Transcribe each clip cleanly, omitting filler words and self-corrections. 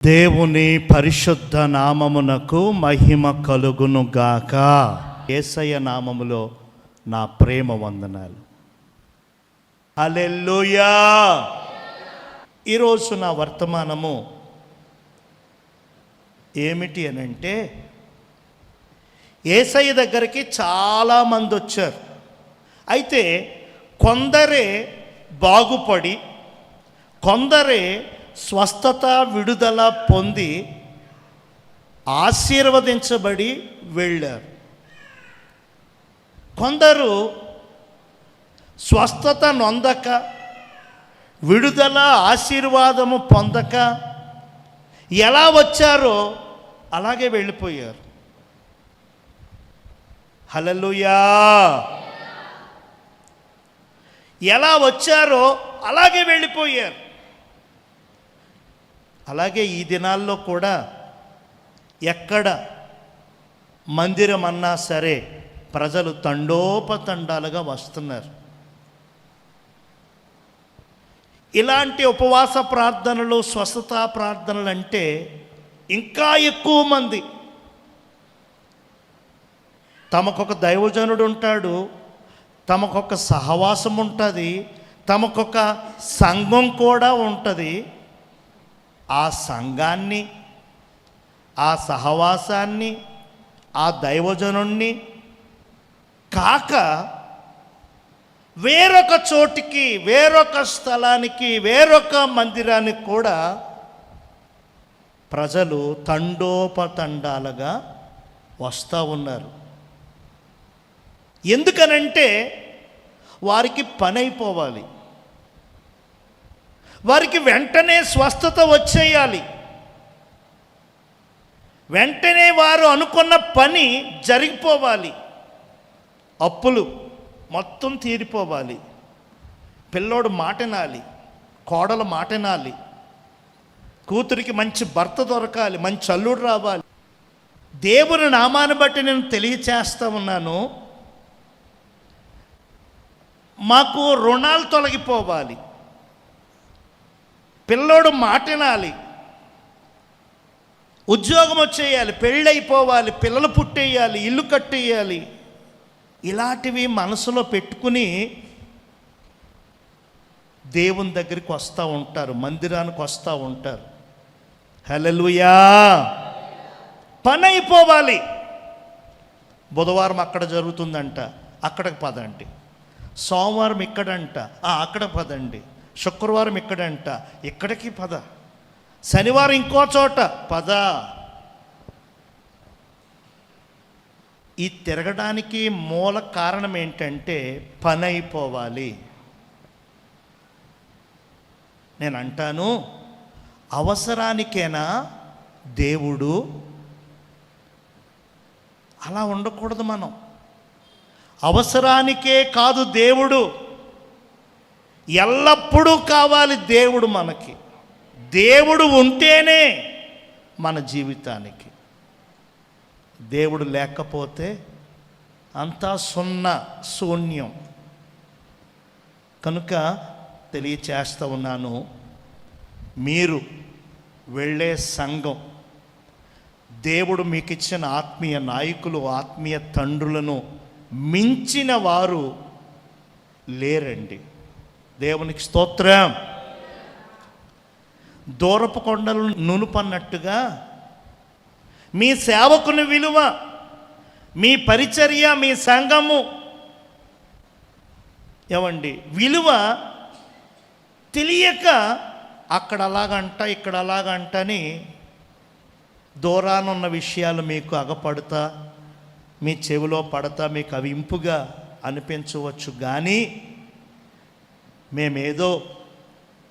దేవుని పరిశుద్ధ నామమునకు మహిమ కలుగును గాక. యేసయ్య నామములో నా ప్రేమ వందనాలు. హల్లెలూయా. ఈరోజు నా వర్తమానము ఏమిటి అని అంటే, యేసయ్య దగ్గరికి చాలామంది వచ్చారు. అయితే కొందరే బాగుపడి, కొందరే స్వస్థత విడుదల పొంది ఆశీర్వదించబడి వెళ్ళారు. కొందరు స్వస్థత నొందక, విడుదల ఆశీర్వాదము పొందక ఎలా వచ్చారో అలాగే వెళ్ళిపోయారు. హల్లెలూయా. ఎలా వచ్చారో అలాగే వెళ్ళిపోయారు. అలాగే ఈ దినాల్లో కూడా ఎక్కడ మందిరం అన్నా సరే ప్రజలు తండోపతండాలుగా వస్తున్నారు. ఇలాంటి ఉపవాస ప్రార్థనలు, స్వస్థత ప్రార్థనలు అంటే ఇంకా ఎక్కువ మంది. తమకొక దైవజనుడు ఉంటాడు, తమకొక సహవాసం ఉంటుంది, తమకొక సంఘం కూడా ఉంటుంది. ఆ సంఘాన్ని, ఆ సహవాసాన్ని, ఆ దైవజనుణ్ణి కాక వేరొక చోటికి, వేరొక స్థలానికి, వేరొక మందిరానికి కూడా ప్రజలు తండోపతండాలుగా వస్తూ ఉన్నారు. ఎందుకనంటే వారికి పని అయిపోవాలి, వారికి వెంటనే స్వస్థత వచ్చేయాలి, వెంటనే వారు అనుకున్న పని జరిగిపోవాలి, అప్పులు మొత్తం తీరిపోవాలి, పిల్లోడు మాటనాలి, కోడలు మాటనాలి, కూతురికి మంచి భర్త దొరకాలి, మంచి అల్లుడు రావాలి. దేవుని నామాన్ని బట్టి నేను తెలియచేస్తా ఉన్నాను, మాకు రుణాలు తొలగిపోవాలి, పిల్లోడు మాటినాలి, ఉద్యోగం వచ్చేయాలి, పెళ్ళైపోవాలి, పిల్లలు పుట్టేయాలి, ఇల్లు కట్టేయాలి. ఇలాంటివి మనసులో పెట్టుకుని దేవుని దగ్గరికి వస్తూ ఉంటారు, మందిరానికి వస్తూ ఉంటారు. హల్లెలూయా. పని అయిపోవాలి. బుధవారం అక్కడ జరుగుతుందంట, అక్కడికి పదండి. సోమవారం ఇక్కడంట, అక్కడ పదండి. శుక్రవారం ఇక్కడంట, ఇక్కడికి పద. శనివారం ఇంకో చోట పద. ఈ తిరగడానికి మూల కారణం ఏంటంటే పని అయిపోవాలి. నేను అంటాను, అవసరానికేనా దేవుడు? అలా ఉండకూడదు. మనం అవసరానికే కాదు దేవుడు, ఎల్లప్పుడూ కావాలి దేవుడు మనకి. దేవుడు ఉంటేనే మన జీవితానికి. దేవుడు లేకపోతే అంతా శూన్యం. కనుక తెలియచేస్తూ ఉన్నాను, మీరు వెళ్ళే సంఘం, దేవుడు మీకు ఇచ్చిన ఆత్మీయ నాయకులు, ఆత్మీయ తండ్రులను మించిన వారు లేరండి. దేవునికి స్తోత్రం. దూరపు కొండలు నునుపన్నట్టుగా మీ సేవకుని విలువ, మీ పరిచర్య, మీ సంఘము ఏమండి విలువ తెలియక అక్కడ అలాగంట, ఇక్కడ అలాగంటని దూరానున్న విషయాలు మీకు అగపడతా, మీ చెవిలో పడతా మీకు అవి ఇంపుగా అనిపించవచ్చు. కానీ మేమేదో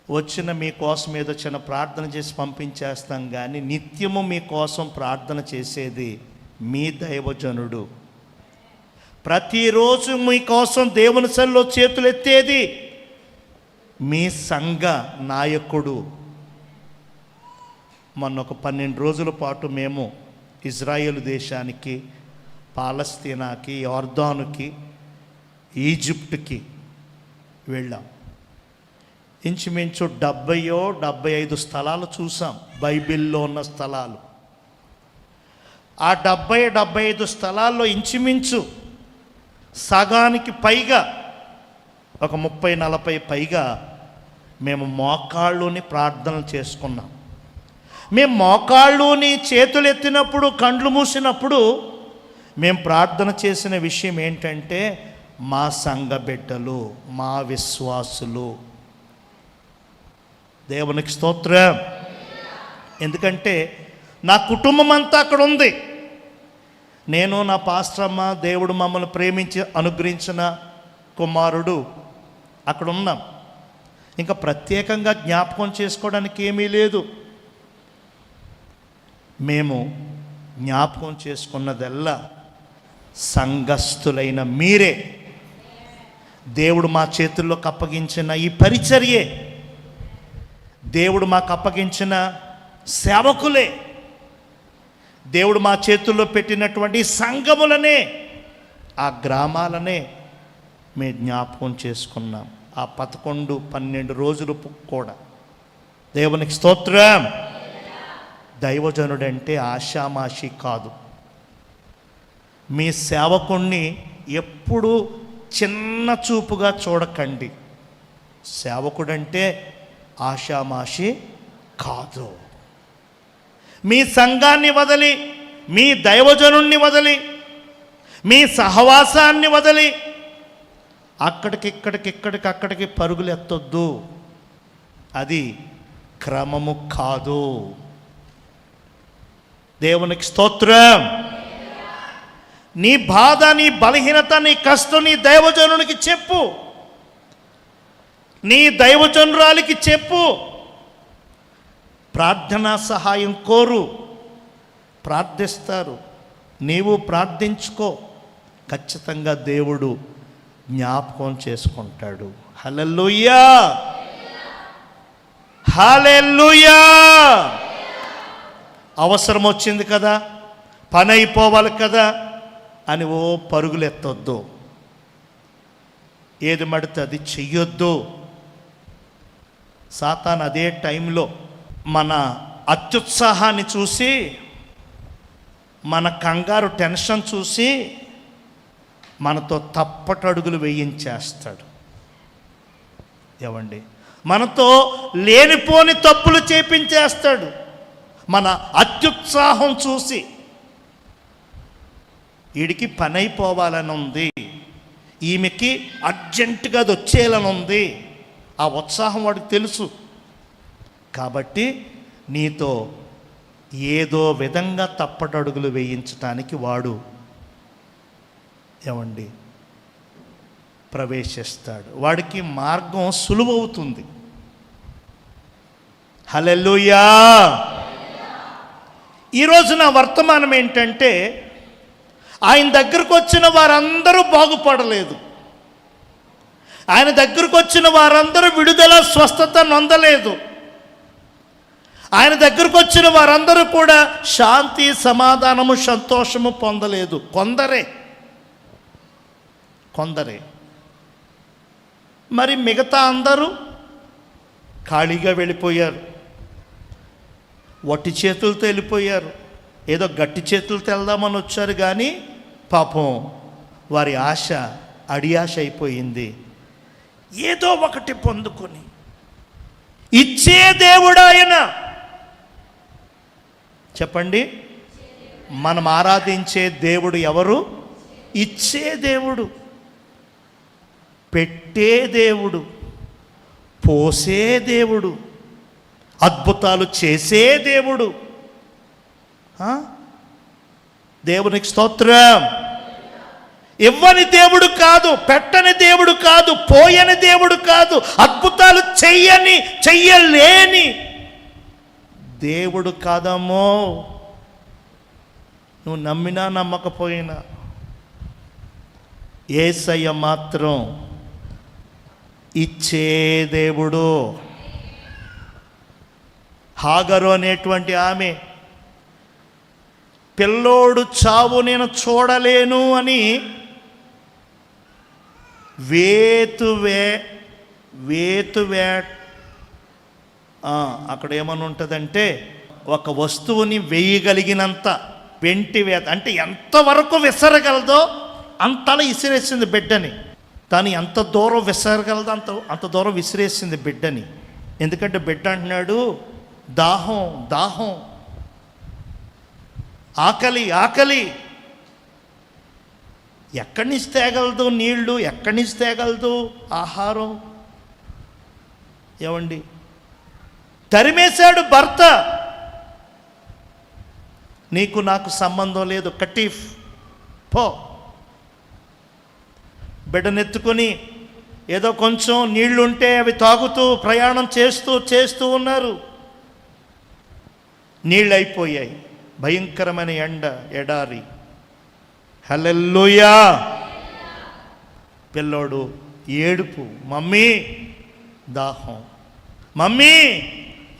వచ్చిన మీకోసం ఏదో చిన్న ప్రార్థన చేసి పంపించేస్తాం, కానీ నిత్యము మీకోసం ప్రార్థన చేసేది మీ దైవజనుడు. ప్రతిరోజు మీకోసం దేవుని సన్నిధిలో చేతులెత్తేది మీ సంఘ నాయకుడు. మొన్న ఒక 12 రోజుల పాటు మేము ఇజ్రాయేల్ దేశానికి, పాలస్తీనాకి, యోర్దానుకి, ఈజిప్ట్కి వెళ్ళాం. ఇంచుమించు 75 స్థలాలు చూసాం, బైబిల్లో ఉన్న స్థలాలు. ఆ 75 స్థలాల్లో ఇంచుమించు సగానికి పైగా, ఒక 30-40 పైగా మేము మోకాళ్ళుని ప్రార్థనలు చేసుకున్నాం. మేము మోకాళ్ళుని చేతులు ఎత్తినప్పుడు, కండ్లు మూసినప్పుడు మేము ప్రార్థన చేసిన విషయం ఏంటంటే, మా సంఘ బిడ్డలు, మా విశ్వాసులు. దేవునికి స్తోత్రం. ఎందుకంటే నా కుటుంబం అంతా అక్కడ ఉంది. నేను, నా పాస్టరమ్మ, దేవుడు మమ్మల్ని ప్రేమించి అనుగ్రహించిన కుమారుడు అక్కడ ఉన్నాం. ఇంకా ప్రత్యేకంగా జ్ఞాపకం చేసుకోవడానికి ఏమీ లేదు. మేము జ్ఞాపకం చేసుకున్నదల్లా సంఘస్థులైన మీరే. దేవుడు మా చేతుల్లోకి అప్పగించిన ఈ పరిచర్యే, దేవుడు మాకు అప్పగించిన సేవకులే, దేవుడు మా చేతుల్లో పెట్టినటువంటి సంఘములనే, ఆ గ్రామాలనే మేము జ్ఞాపకం చేసుకున్నాం. ఆ 11-12 రోజులు కూడా. దేవునికి స్తోత్రం. దైవజనుడంటే ఆషామాషి కాదు. మీ సేవకుణ్ణి ఎప్పుడూ చిన్న చూపుగా చూడకండి. సేవకుడంటే ఆషామాషి కాదు. మీ సంఘాన్ని వదిలి, మీ దైవజనుణ్ణి వదిలి, మీ సహవాసాన్ని వదిలి అక్కడికి పరుగులు ఎత్తొద్దు. అది క్రమము కాదు. దేవునికి స్తోత్రం. నీ బాధ, నీ బలహీనత, నీ కష్టం నీ దైవజనునికి చెప్పు, నీ దైవజనురాలికి చెప్పు. ప్రార్థనా సహాయం కోరు, ప్రార్థిస్తారు. నీవు ప్రార్థించుకో, ఖచ్చితంగా దేవుడు జ్ఞాపకం చేసుకుంటాడు. హల్లెలూయా, హల్లెలూయా. అవసరం వచ్చింది కదా, పని అయిపోవాలి కదా అని ఓ పరుగులు ఎత్తొద్దు. ఏది మడితే అది చెయ్యొద్దు. సాతాను అదే టైంలో మన అత్యుత్సాహాన్ని చూసి, మన కంగారు టెన్షన్ చూసి మనతో తప్పటడుగులు వేయించేస్తాడు. ఏమండి, మనతో లేనిపోని తప్పులు చేపించేస్తాడు. మన అత్యుత్సాహం చూసి, వీడికి పని అయిపోవాలని ఉంది, ఈమెకి అర్జెంటుగా అది వచ్చేయాలని ఉంది, ఆ ఉత్సాహం వాడికి తెలుసు. కాబట్టి నీతో ఏదో విధంగా తప్పటడుగులు వేయించటానికి వాడు ఏమండి ప్రవేశిస్తాడు. వాడికి మార్గం సులువవుతుంది. హల్లెలూయా. ఈరోజు నా వర్తమానం ఏంటంటే, ఆయన దగ్గరకు వచ్చిన వారందరూ బాగుపడలేదు. ఆయన దగ్గరకు వచ్చిన వారందరూ విడుదల, స్వస్థత నొందలేదు. ఆయన దగ్గరకు వచ్చిన వారందరూ కూడా శాంతి, సమాధానము, సంతోషము పొందలేదు. కొందరే. మరి మిగతా అందరూ ఖాళీగా వెళ్ళిపోయారు, వట్టి చేతులతో వెళ్ళిపోయారు. ఏదో గట్టి చేతులతో వెళ్దామని వచ్చారు, కానీ పాపం వారి ఆశ అడియాశ అయిపోయింది. ఏదో ఒకటి పొందుకొని ఇచ్చే దేవుడు ఆయన. చెప్పండి, మనం ఆరాధించే దేవుడు ఎవరు? ఇచ్చే దేవుడు, పెట్టే దేవుడు, పోసే దేవుడు, అద్భుతాలు చేసే దేవుడు. దేవునికి స్తోత్రం. ఇవ్వని దేవుడు కాదు, పెట్టని దేవుడు కాదు, పోయని దేవుడు కాదు, అద్భుతాలు చెయ్యలేని దేవుడు కాదమ్మో. నువ్వు నమ్మినా నమ్మకపోయినా యేసయ్య మాత్రం ఇచ్చే దేవుడు. హాగరు అనేటువంటి ఆమె పిల్లోడు చావు నేను చూడలేను అని అక్కడ ఏమని ఉంటుందంటే, ఒక వస్తువుని వేయగలిగినంత వెంటి వేత అంటే ఎంతవరకు విసరగలదో అంతలా విసిరేసింది బిడ్డని. తను ఎంత దూరం విసరగలదో అంత దూరం విసిరేసింది బిడ్డని. ఎందుకంటే బిడ్డ అంటున్నాడు, దాహం దాహం, ఆకలి ఆకలి. ఎక్కడి నుంచి తేగలదు నీళ్లు, ఎక్కడి నుంచి తేగలదు ఆహారం? ఏమండి, తరిమేశాడు భర్త. నీకు నాకు సంబంధం లేదు, కటీఫ్ పో. బిడ్డనెత్తుకొని ఏదో కొంచెం నీళ్లుంటే అవి తాగుతూ ప్రయాణం చేస్తూ ఉన్నారు. నీళ్ళు అయిపోయాయి, భయంకరమైన ఎండ, ఎడారి. హల్లెలూయా. పిల్లోడు ఏడుపు, మమ్మీ దాహం, మమ్మీ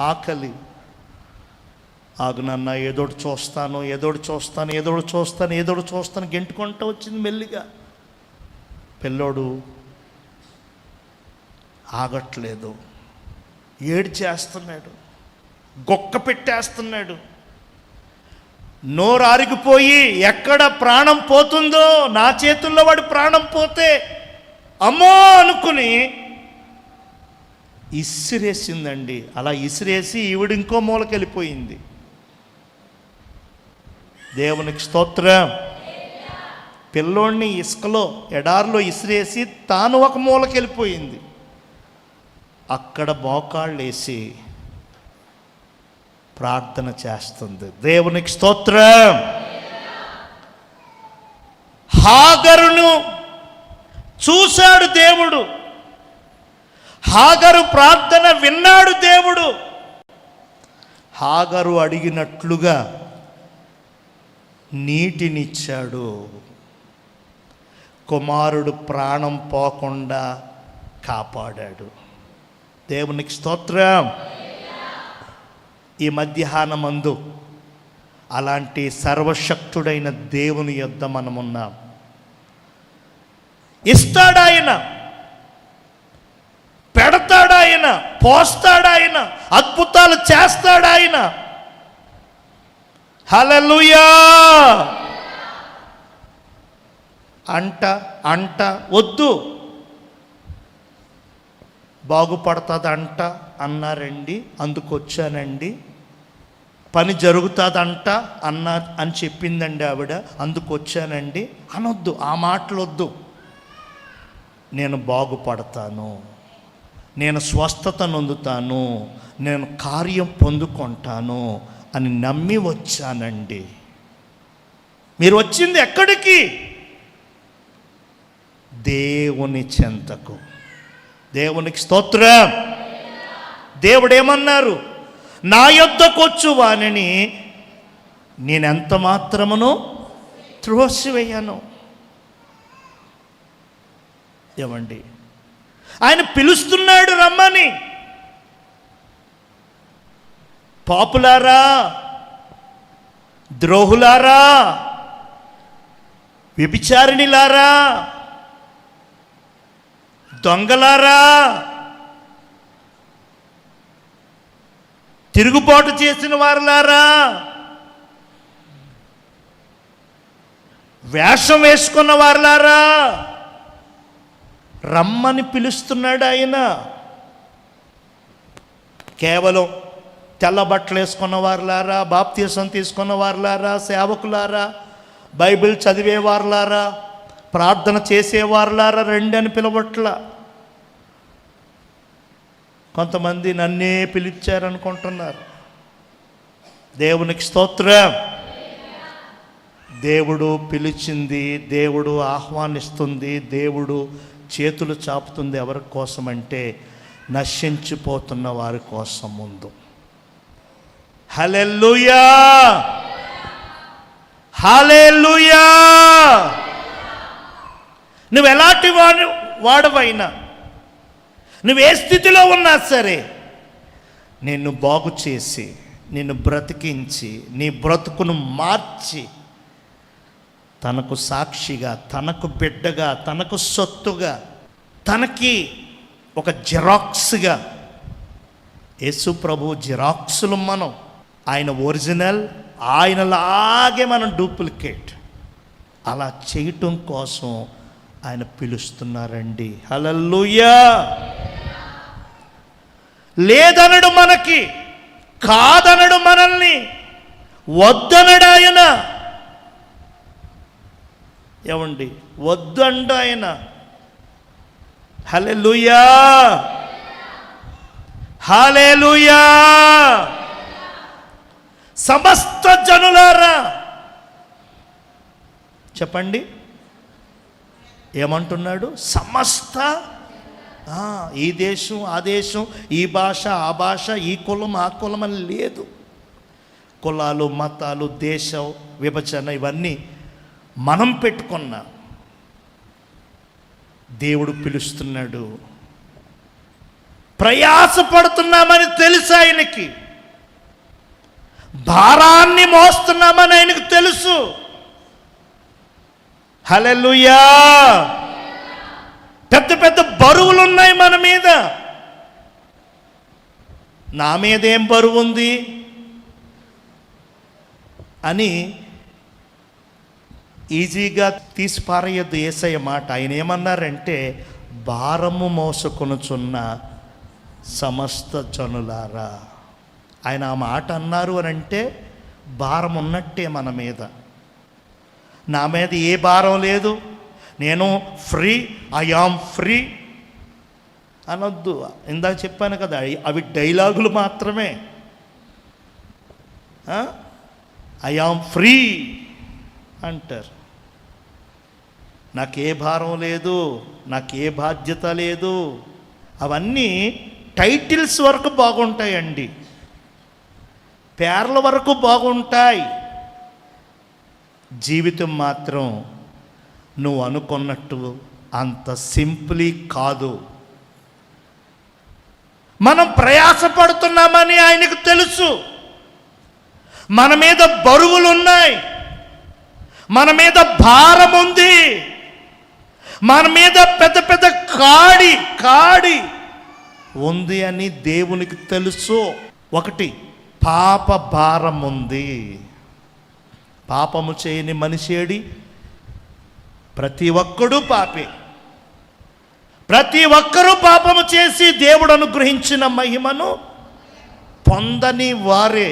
ఆకలి. ఆగు నాన్న, ఏదోటి చూస్తాను గెంటుకుంటూ వచ్చింది మెల్లిగా. పిల్లోడు ఆగట్లేదు, ఏడ్చేస్తున్నాడు, గొక్క పెట్టేస్తున్నాడు. నోరు ఆరిగిపోయి ఎక్కడ ప్రాణం పోతుందో, నా చేతుల్లో వాడి ప్రాణం పోతే అమ్మో అనుకుని ఇసిరేసిందండి. అలా ఇసిరేసి ఈవిడ ఇంకో మూలకి వెళ్ళిపోయింది. దేవునికి స్తోత్రం. పిల్లోడిని ఇసుకలో ఎడారిలో ఇసిరేసి తాను ఒక మూలకి వెళ్ళిపోయింది. అక్కడ మోకాళ్ళు వేసి ప్రార్థన చేస్తుంది. దేవునికి స్తోత్రం. హాగరును చూశాడు దేవుడు, హాగరు ప్రార్థన విన్నాడు దేవుడు. హాగరు అడిగినట్లుగా నీటినిచ్చాడు. కుమారుడు ప్రాణం పోకుండా కాపాడాడు. దేవునికి స్తోత్రం. ఈ మధ్యాహ్నమందు అలాంటి సర్వశక్తుడైన దేవుని యొద్ద మనమున్నాం. ఇస్తాడాయన, పెడతాడాయన, పోస్తాడాయన, అద్భుతాలు చేస్తాడాయన. హల్లెలూయా. అంట వద్దు, బాగుపడుతుందంట అన్నారండి, అందుకొచ్చానండి. పని జరుగుతుందంట అని చెప్పిందండి ఆవిడ, అందుకొచ్చానండి అనొద్దు. ఆ మాటలు వద్దు. నేను బాగుపడతాను, నేను స్వస్థత నొందుతాను, నేను కార్యం పొందుకుంటాను అని నమ్మి వచ్చానండి. మీరు వచ్చింది ఎక్కడికి? దేవుని చెంతకు. దేవునికి స్తోత్రం. దేవుడేమన్నారు? నా యొద్దకు వచ్చు వానిని నేనెంత మాత్రమును త్రోసివేయను. ఏమండి, ఆయన పిలుస్తున్నాడు రమ్మని. పాపులారా, ద్రోహులారా, వ్యభిచారిణిలారా, దొంగలారా, తిరుగుబాటు చేసిన వారులారా, వేషం వేసుకున్న వారులారా, రమ్మని పిలుస్తున్నాడు ఆయన. కేవలం తెల్ల బట్టలు వేసుకున్న వారులారా, బాప్తీసం తీసుకున్న వారులారా, సేవకులారా, బైబిల్ చదివేవారులారా, ప్రార్థన చేసేవారులారా రండి అని పిలవట్ల. కొంతమంది నన్నే పిలిచారనుకుంటున్నారు. దేవునికి స్తోత్రం. దేవుడు పిలిచింది, దేవుడు ఆహ్వానిస్తుంది, దేవుడు చేతులు చాపుతుంది ఎవరి కోసం అంటే నశించిపోతున్న వారి కోసం ముందు. హల్లెలూయా, హల్లెలూయా. నువ్వు ఎలాంటి వాడవైనా, నువ్వు ఏ స్థితిలో ఉన్నా సరే, నిన్ను బాగు చేసి, నిన్ను బ్రతికించి, నీ బ్రతుకును మార్చి, తనకు సాక్షిగా, తనకు బిడ్డగా, తనకు సొత్తుగా, తనకి ఒక జిరాక్స్గా యేసు ప్రభు జిరాక్సులు మనం, ఆయన ఒరిజినల్, ఆయనలాగే మనం డూప్లికేట్. అలా చేయటం కోసం ఆయన పిలుస్తున్నారండి. హల్లెలూయా. లేదనడు మనకి, కాదనడు మనల్ని, వద్దనడు ఆయన. ఏమండి, వద్దండు ఆయన. హల్లెలూయా, హల్లెలూయా. సమస్త జనులారా చెప్పండి, ఏమంటున్నాడు? సమస్త, ఈ దేశం ఆ దేశం, ఈ భాష ఆ భాష, ఈ కులం ఆ కులం అని లేదు. కులాలు, మతాలు, దేశం విభజన ఇవన్నీ మనం పెట్టుకున్న. దేవుడు పిలుస్తున్నాడు. ప్రయాసపడుతున్నామని తెలుసు ఆయనకి, భారాన్ని మోస్తున్నామని ఆయనకు తెలుసు. హల్లెలూయా. పెద్ద పెద్ద బరువులు ఉన్నాయి మన మీద. నా మీద ఏం బరువు ఉంది అని ఈజీగా తీసి పారేయద్దు యేసయ్య మాట. ఆయన ఏమన్నారంటే, భారము మోసుకొనుచున్న సమస్త జనులారా. ఆయన ఆ మాట అన్నారు అని అంటే భారం ఉన్నట్టే మన మీద. నా మీద ఏ భారం లేదు, నేను ఫ్రీ, ఐ యామ్ ఫ్రీ అనొద్దు. ఇందాక చెప్పాను కదా, అవి డైలాగులు మాత్రమే. ఐ యామ్ ఫ్రీ అంటారు. నాకే భారం లేదు, నాకే బాధ్యత లేదు. అవన్నీ టైటిల్స్ వరకు బాగుంటాయండి, పేర్ల వరకు బాగుంటాయి. జీవితం మాత్రం నువ్వు అనుకున్నట్టు అంత సింప్లీ కాదు. మనం ప్రయాసపడుతున్నామని ఆయనకు తెలుసు. మన మీద బరువులు ఉన్నాయి, మన మీద భారం ఉంది, మన మీద పెద్ద పెద్ద కాడి ఉంది అని దేవునికి తెలుసు. ఒకటి, పాప భారం ఉంది. పాపము చేయని మనిషి ఏడి? ప్రతి ఒక్కడూ పాపే. ప్రతి ఒక్కరూ పాపము చేసి దేవుడు అనుగ్రహించిన మహిమను పొందని వారే.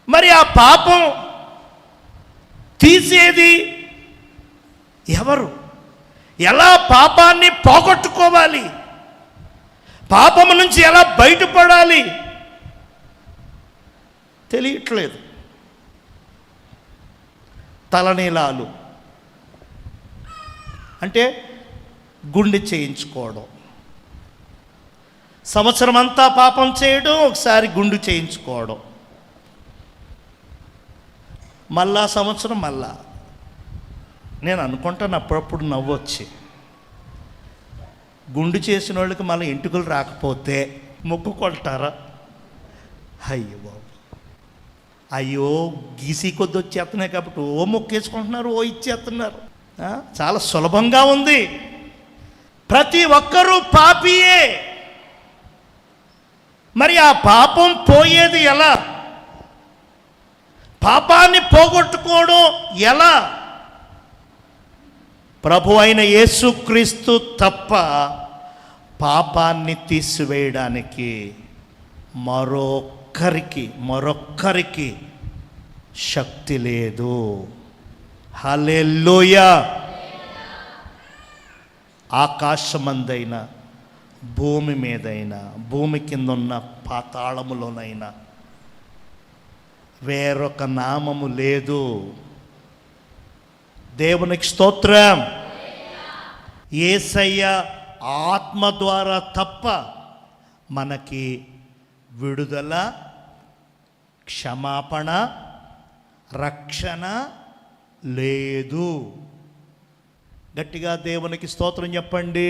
మరి ఆ పాపం తీసేది ఎవరు? ఎలా పాపాన్ని పోగొట్టుకోవాలి? పాపము నుంచి ఎలా బయటపడాలి? తెలియట్లేదు. తలనీలాలు అంటే గుండె చేయించుకోవడం, సంవత్సరం అంతా పాపం చేయడం, ఒకసారి గుండు చేయించుకోవడం, మళ్ళా సంవత్సరం మళ్ళా. నేను అనుకుంటాను అప్పుడప్పుడు నవ్వొచ్చి, గుండు చేసిన వాళ్ళకి మళ్ళీ ఎంటుకలు రాకపోతే మొక్కుకొంటారా? అయ్యో బాబు, అయ్యో గీసి కొద్ది వచ్చేస్తున్నాయి కాబట్టి ఓ మొక్కేసుకుంటున్నారు, ఓ ఇచ్చేస్తున్నారు. చాలా సులభంగా ఉంది. ప్రతి ఒక్కరూ పాపియే. మరి ఆ పాపం పోయేది ఎలా? పాపాన్ని పోగొట్టుకోవడం ఎలా? ప్రభు అయిన యేసుక్రీస్తు తప్ప పాపాన్ని తీసివేయడానికి మరొక్కరికి శక్తి లేదు. హల్లెలూయా. ఆకాశమందైనా, భూమి మీదైనా, భూమి కింద ఉన్న పాతాళములోనైనా వేరొక నామము లేదు. దేవునికి స్తోత్రం. యేసయ్య ఆత్మ ద్వారా తప్ప మనకి విడుదల, క్షమాపణ, రక్షణ లేదు. గట్టిగా దేవునికి స్తోత్రం చెప్పండి.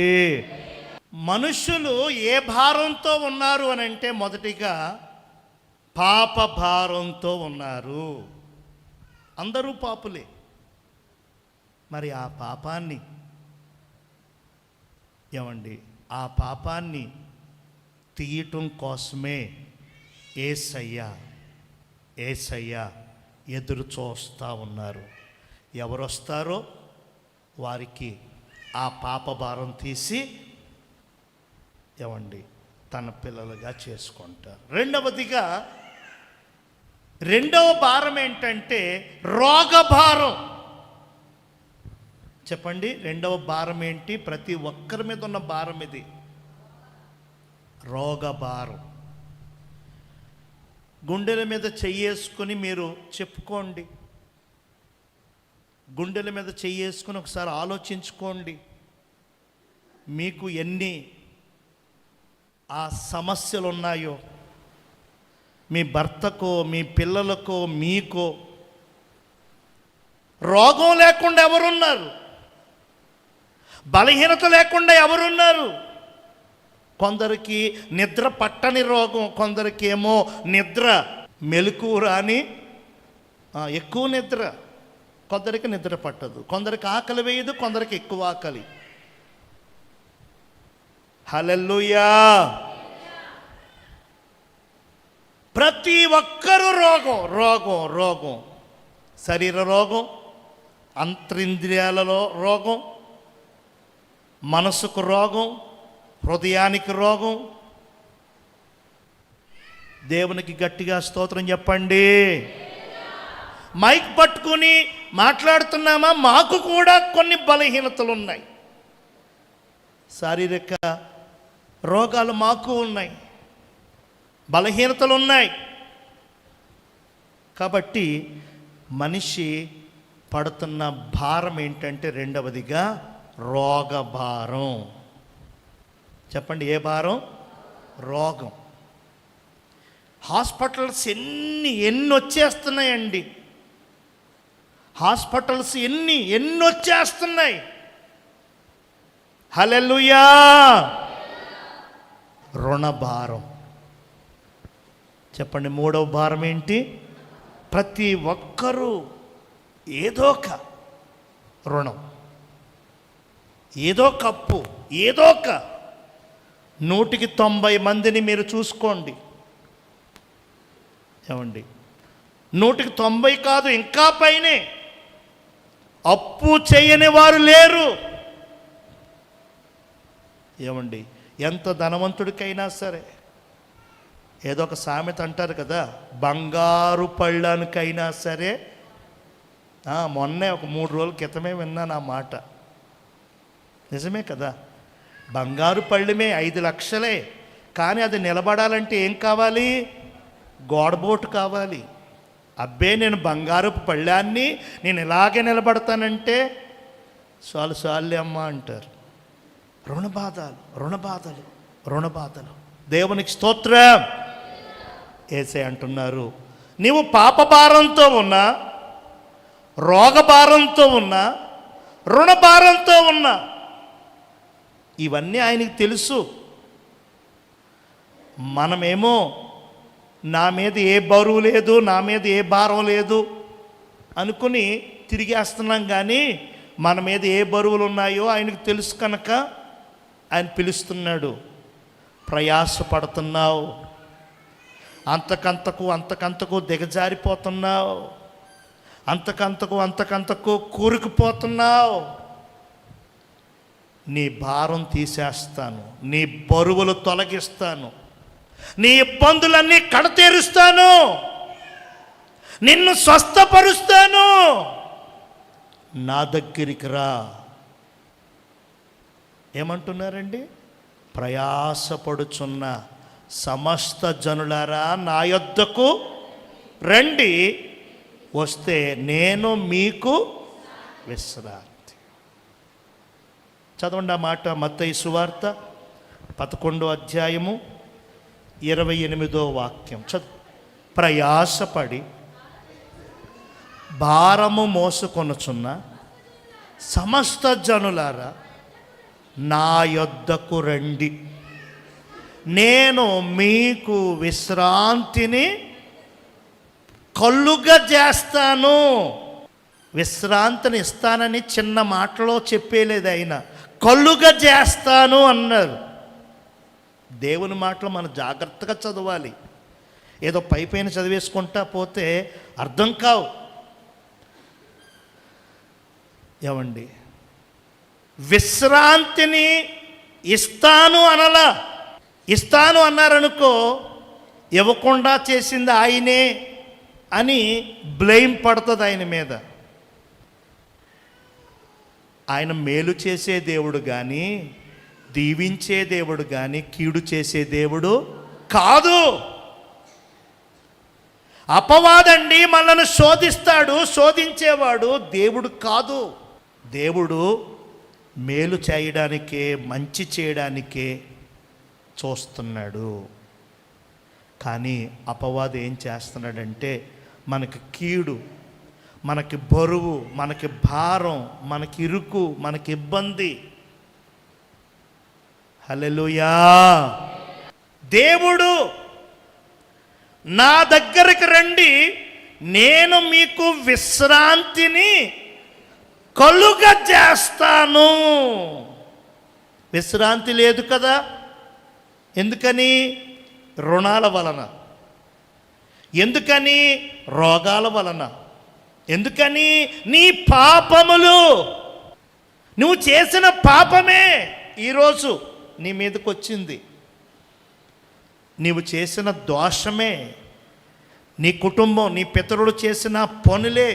మనుషులు ఏ భారంతో ఉన్నారు అని అంటే, మొదటిగా పాప భారంతో ఉన్నారు. అందరూ పాపులే. మరి ఆ పాపాన్ని ఏమండి ఆ పాపాన్ని తీయటం కోసమే యేసయ్య ఎదురు చూస్తూ ఉన్నారు. ఎవరొస్తారో వారికి ఆ పాప భారం తీసి తన పిల్లలుగా చేసుకుంటారు. రెండవ భారం ఏంటంటే రోగభారం. చెప్పండి, రెండవ భారం ఏంటి? ప్రతి ఒక్కరి మీద ఉన్న భారం ఇది, రోగభారం. గుండెల మీద చెయ్యేసుకుని మీరు చెప్పుకోండి. గుండెల మీద చెయ్యేసుకుని ఒకసారి ఆలోచించుకోండి. మీకు ఎన్ని ఆ సమస్యలు ఉన్నాయో, మీ భర్తకో, మీ పిల్లలకో, మీకో రోగం లేకుండా ఎవరున్నారు? బలహీనత లేకుండా ఎవరున్నారు? కొందరికి నిద్ర పట్టని రోగం, కొందరికి ఏమో నిద్ర మెలకువ రాని ఎక్కువ నిద్ర, కొందరికి నిద్ర పట్టదు, కొందరికి ఆకలి వేయదు, కొందరికి ఎక్కువ ఆకలి. హల్లెలూయా. ప్రతి ఒక్కరూ రోగం, శరీర రోగం, అంతరింద్రియాలలో రోగం, మనసుకు రోగం, హృదయానికి రోగం. దేవునికి గట్టిగా స్తోత్రం చెప్పండి. మైక్ పట్టుకుని మాట్లాడుతున్నామా? మాకు కూడా కొన్ని బలహీనతలు ఉన్నాయి, శారీరక రోగాలు మాకు ఉన్నాయి, బలహీనతలు ఉన్నాయి. కాబట్టి మనిషి పడుతున్న భారం ఏంటంటే రెండవదిగా రోగభారం. చెప్పండి, ఏ భారం? రోగం. హాస్పిటల్స్ ఎన్ని వచ్చేస్తున్నాయండి. హాస్పిటల్స్ ఎన్ని వచ్చేస్తున్నాయి. హల్లెలూయా. రుణభారం. చెప్పండి, మూడవ భారం ఏంటి? ప్రతి ఒక్కరూ ఏదో ఒక రుణం, ఏదో కప్పు, ఏదో ఒక 100కి 90 మందిని మీరు చూసుకోండి. 100కి 90 కాదు, ఇంకా పైనే అప్పు చేయని వారు లేరు. ఎంత ధనవంతుడికైనా సరే, ఏదో ఒక సామెత అంటారు కదా, బంగారు పళ్ళానికైనా సరే. మొన్నే ఒక 3 రోజుల క్రితమే విన్నాను ఆ మాట. నిజమే కదా, బంగారు పళ్ళమే 5 లక్షలే, కానీ అది నిలబడాలంటే ఏం కావాలి? గోడబోటు కావాలి. అబ్బే, నేను బంగారపు పళ్ళాన్ని నేను ఇలాగే నిలబడతానంటే చాలు అమ్మ అంటారు. రుణబాధలు. దేవునికి స్తోత్రం. యేసయ్య అంటున్నారు, నీవు పాప భారంతో ఉన్నా, రోగభారంతో ఉన్నా, రుణభారంతో ఉన్నా, ఇవన్నీ ఆయనకి తెలుసు. మనమేమో నా మీద ఏ బరువు లేదు, నా మీద ఏ భారం లేదు అనుకుని తిరిగేస్తున్నాం. కానీ మన మీద ఏ బరువులు ఉన్నాయో ఆయనకు తెలుసు కనుక ఆయన పిలుస్తున్నాడు. ప్రయాసపడుతున్నావు, అంతకంతకు దిగజారిపోతున్నావు, అంతకంతకు కూరుకుపోతున్నావు. నీ భారం తీసేస్తాను, నీ బరువులు తొలగిస్తాను, నీ ఇబ్బందులన్నీ కడతేరుస్తాను, నిన్ను స్వస్థపరుస్తాను, నా దగ్గరికి రా. ఏమంటున్నారండి? ప్రయాసపడుచున్న సమస్త జనులారా నా యొద్దకు రండి, వస్తే నేను మీకు విశ్రాంతి. చదవండి ఆ మాట. మత్తయి సువార్త 11వ అధ్యాయము 28వ వాక్యం. ప్రయాసపడి భారము మోసుకొనుచున్న సమస్త జనులారా నా యొద్దకు రండి, నేను మీకు విశ్రాంతిని కలుగ చేస్తాను. విశ్రాంతిని ఇస్తానని చిన్న మాటలో చెప్పేలేదు ఆయన, కలుగ చేస్తాను అన్నారు. దేవుని మాటలు మనం జాగ్రత్తగా చదవాలి. ఏదో పైపైన చదివేసుకుంటా పోతే అర్థం కావు. ఏమండి, విశ్రాంతిని ఇస్తాను అనలా. ఇస్తాను అన్నారనుకో, ఇవ్వకుండా చేసింది ఆయనే అని బ్లేమ్ పడుతుంది ఆయన మీద. ఆయన మేలు చేసే దేవుడు కానీ, దీవించే దేవుడు కానీ, కీడు చేసే దేవుడు కాదు. అపవాదండి మనల్ని శోధిస్తాడు, శోధించేవాడు దేవుడు కాదు. దేవుడు మేలు చేయడానికే, మంచి చేయడానికే చూస్తున్నాడు. కానీ అపవాది ఏం చేస్తున్నాడంటే మనకి కీడు, మనకి బరువు, మనకి భారం, మనకి ఇరుకు, మనకి ఇబ్బంది. హల్లెలూయా. దేవుడు నా దగ్గరికి రండి, నేను మీకు విశ్రాంతిని కలుగజేస్తాను. విశ్రాంతి లేదు కదా. ఎందుకని? రుణాల వలన. ఎందుకని? రోగాల వలన. ఎందుకని? నీ పాపములు. నువ్వు చేసిన పాపమే ఈరోజు నీ మీదకి వచ్చింది. నీవు చేసిన దోషమే, నీ కుటుంబం, నీ పితరులు చేసిన పనులే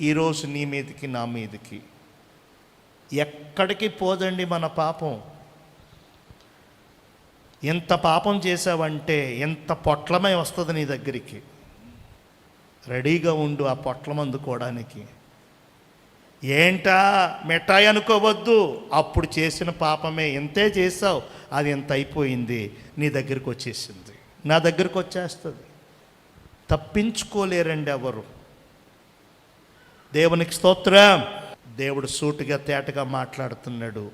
ఈరోజు నీ మీదకి, నా మీదకి. ఎక్కడికి పోదండి మన పాపం. ఎంత పాపం చేసావంటే ఎంత పొట్లమై వస్తుంది నీ దగ్గరికి. రెడీగా ఉండు ఆ పొట్లం అందుకోవడానికి. ఏంటా మిఠాయి అనుకోవద్దు, అప్పుడు చేసిన పాపమే. ఎంతే చేసావు, అది ఎంత అయిపోయింది, నీ దగ్గరికి వచ్చేసింది, నా దగ్గరికి వచ్చేస్తుంది. తప్పించుకోలేరండి ఎవరు. దేవునికి స్తోత్రం. దేవుడు సూటిగా తేటగా మాట్లాడుతున్నాడు.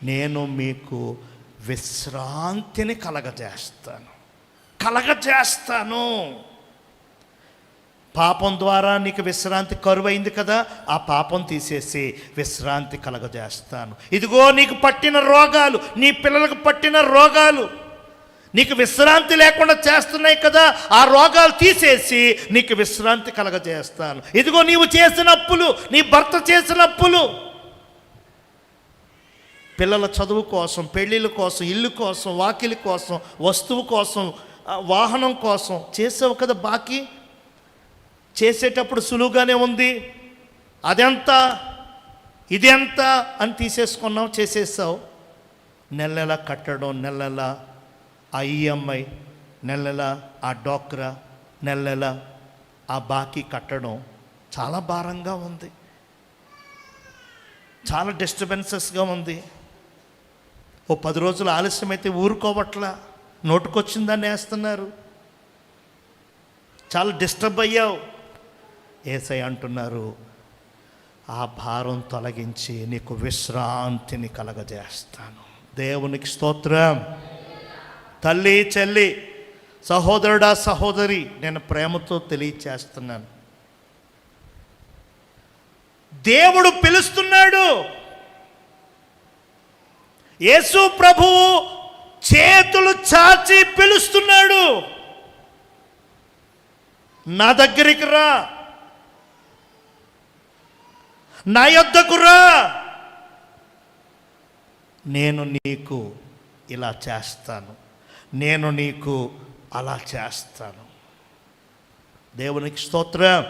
నేను మీకు విశ్రాంతిని కలగజేస్తాను. పాపం ద్వారా నీకు విశ్రాంతి కరువైంది కదా, ఆ పాపం తీసేసి విశ్రాంతి కలగజేస్తాను. ఇదిగో నీకు పట్టిన రోగాలు, నీ పిల్లలకు పట్టిన రోగాలు నీకు విశ్రాంతి లేకుండా చేస్తున్నాయి కదా, ఆ రోగాలు తీసేసి నీకు విశ్రాంతి కలగజేస్తాను. ఇదిగో నీవు చేసిన అప్పులు, నీ భర్త చేసిన అప్పులు, పిల్లల చదువు కోసం, పెళ్ళిళ్ళ కోసం, ఇల్లు కోసం, వాకిలి కోసం, వస్తువు కోసం, వాహనం కోసం చేసావు కదా బాకీ. చేసేటప్పుడు సులువుగానే ఉంది, అదెంత ఇదెంత అని తీసేసుకున్నావు, చేసేసావు. నెల కట్టడం, నెల ఆ ఈఎంఐ, నెల ఆ డోక్రా, నెల ఆ బాకీ కట్టడం చాలా భారంగా ఉంది, చాలా డిస్టర్బెన్సెస్గా ఉంది. ఓ 10 రోజులు ఆలస్యమైతే ఊరుకోవట్లా, నోటుకొచ్చిందని వేస్తున్నారు. చాలా డిస్టర్బ్ అయ్యావు. యేసయ్య అంటున్నారు, ఆ భారం తొలగించి నీకు విశ్రాంతిని కలగజేస్తాను. దేవునికి స్తోత్రం. తల్లి, చెల్లి, సహోదరుడా, సహోదరి, నేను ప్రేమతో తెలియచేస్తున్నాను. దేవుడు పిలుస్తున్నాడు. యేసు ప్రభువు చేతులు చాచి పిలుస్తున్నాడు. నా దగ్గరికి రా, నా యొద్దకు రా, నేను నీకు ఇలా చేస్తాను, నేను నీకు అలా చేస్తాను. దేవునికి స్తోత్రం.